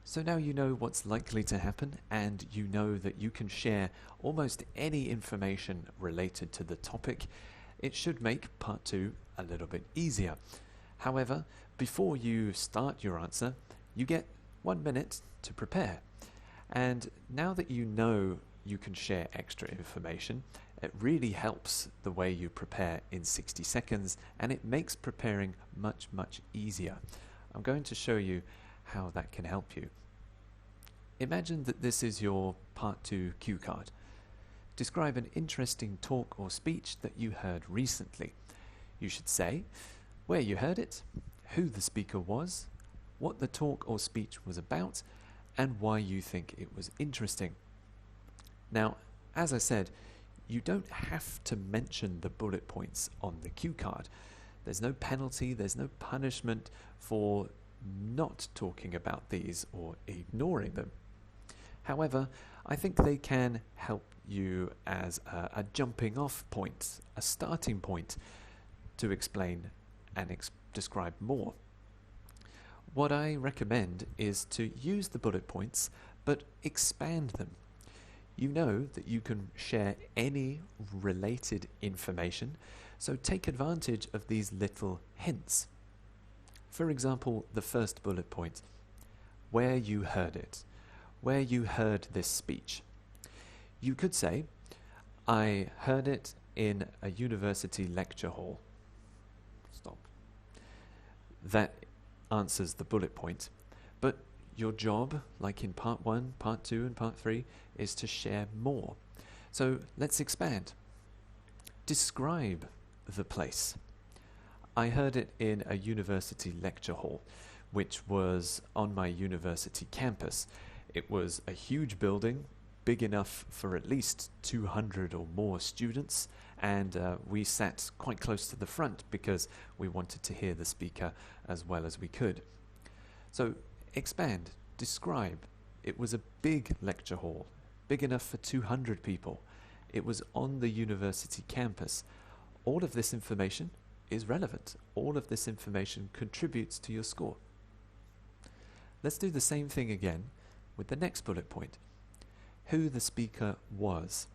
So now you know what's likely to happen, and you know that you can share almost any information related to the topic. It should make part 2 a little bit easier. However, before you start your answer, you get 1 minute to prepare. And now that you know you can share extra information, it really helps the way you prepare in 60 seconds, and it makes preparing much, much easier. I'm going to show you how that can help you. Imagine that this is your Part 2 cue card. Describe an interesting talk or speech that you heard recently. You should say where you heard it, who the speaker was, what the talk or speech was about, and why you think it was interesting. Now, as I said, you don't have to mention the bullet points on the cue card. There's no penalty, there's no punishment for not talking about these or ignoring them. However, I think they can help you as a jumping off point, a starting point to explain and describe more. What I recommend is to use the bullet points but expand them. You know that you can share any related information, so take advantage of these little hints. For example, the first bullet point, where you heard it, where you heard this speech. You could say, I heard it in a university lecture hall. Stop. That answers the bullet point, but your job, like in part 1, part 2 and part 3, is to share more. So let's expand. Describe the place. I heard it in a university lecture hall, which was on my university campus. It was a huge building, big enough for at least 200 or more students, and we sat quite close to the front because we wanted to hear the speaker as well as we could. So expand, describe. It was a big lecture hall, big enough for 200 people. It was on the university campus. All of this information is relevant. All of this information contributes to your score. Let's do the same thing again with the next bullet point. Who the speaker was.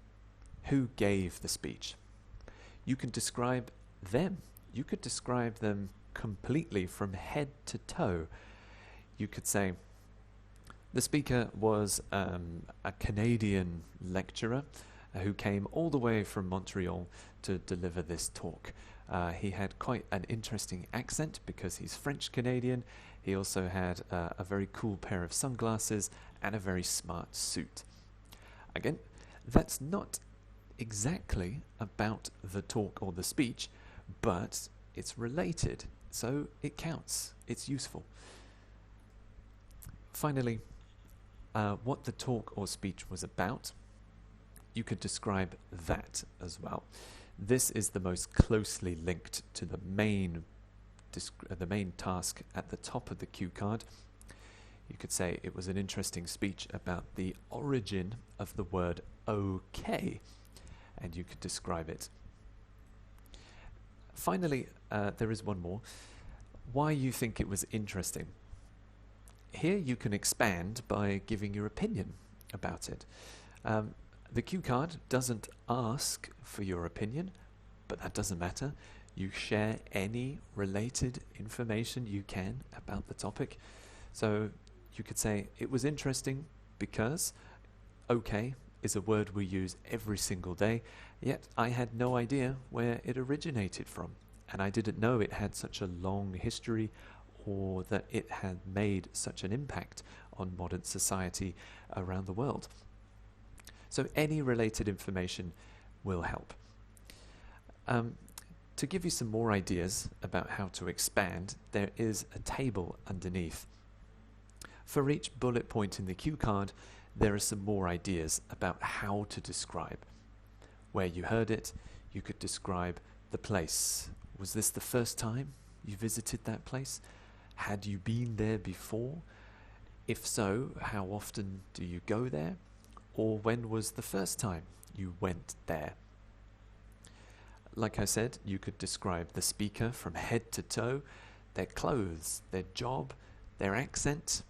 Who gave the speech. You can describe them. You could describe them completely from head to toe. You could say, the speaker was a Canadian lecturer who came all the way from Montreal to deliver this talk. He had quite an interesting accent because he's French-Canadian. He also had a very cool pair of sunglasses and a very smart suit. Again, that's not exactly about the talk or the speech, but it's related, so it counts. It's useful. Finally, what the talk or speech was about, you could describe that as well. This is the most closely linked to the main task at the top of the cue card. You could say it was an interesting speech about the origin of the word okay, and you could describe it. Finally, there is one more. Why you think it was interesting. Here you can expand by giving your opinion about it. The cue card doesn't ask for your opinion, but that doesn't matter. You share any related information you can about the topic. So you could say, it was interesting because okay is a word we use every single day, yet I had no idea where it originated from, and I didn't know it had such a long history or that it had made such an impact on modern society around the world. So any related information will help. To give you some more ideas about how to expand, there is a table underneath. For each bullet point in the cue card, there are some more ideas about how to describe. Where you heard it, you could describe the place. Was this the first time you visited that place? Had you been there before? If so, how often do you go there? Or when was the first time you went there? Like I said, you could describe the speaker from head to toe, their clothes, their job, their accent,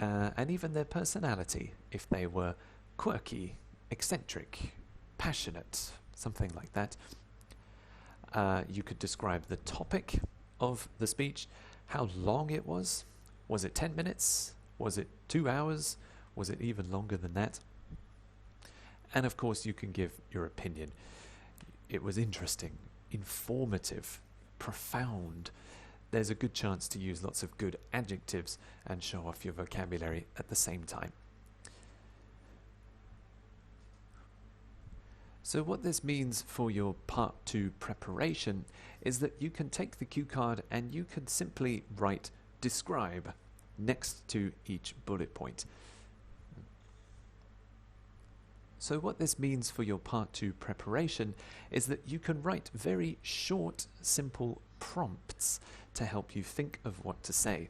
and even their personality, if they were quirky, eccentric, passionate, something like that. You could describe the topic of the speech, how long it was. Was it 10 minutes? Was it 2 hours? Was it even longer than that? And of course, you can give your opinion. It was interesting, informative, profound. There's a good chance to use lots of good adjectives and show off your vocabulary at the same time. So what this means for your Part 2 preparation is that you can take the cue card and you can simply write describe next to each bullet point. So what this means for your Part 2 preparation is that you can write very short, simple prompts to help you think of what to say.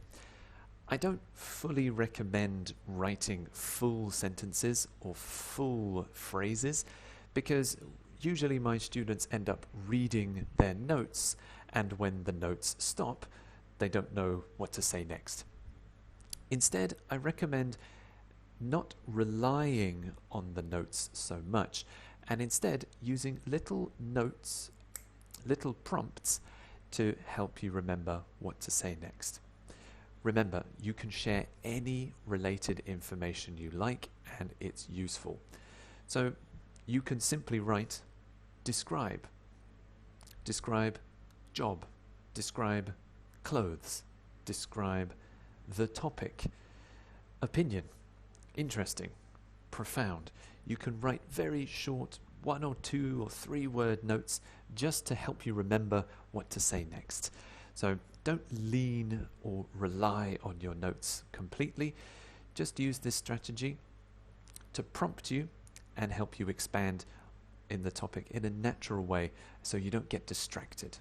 I don't fully recommend writing full sentences or full phrases because usually my students end up reading their notes, and when the notes stop, they don't know what to say next. Instead, I recommend not relying on the notes so much, and instead using little notes, little prompts to help you remember what to say next. Remember, you can share any related information you like and it's useful. So you can simply write describe, describe job, describe clothes, describe the topic, opinion, interesting, profound. You can write very short 1 or 2 or 3 word notes just to help you remember what to say next. So don't lean or rely on your notes completely. Just use this strategy to prompt you and help you expand in the topic in a natural way so you don't get distracted.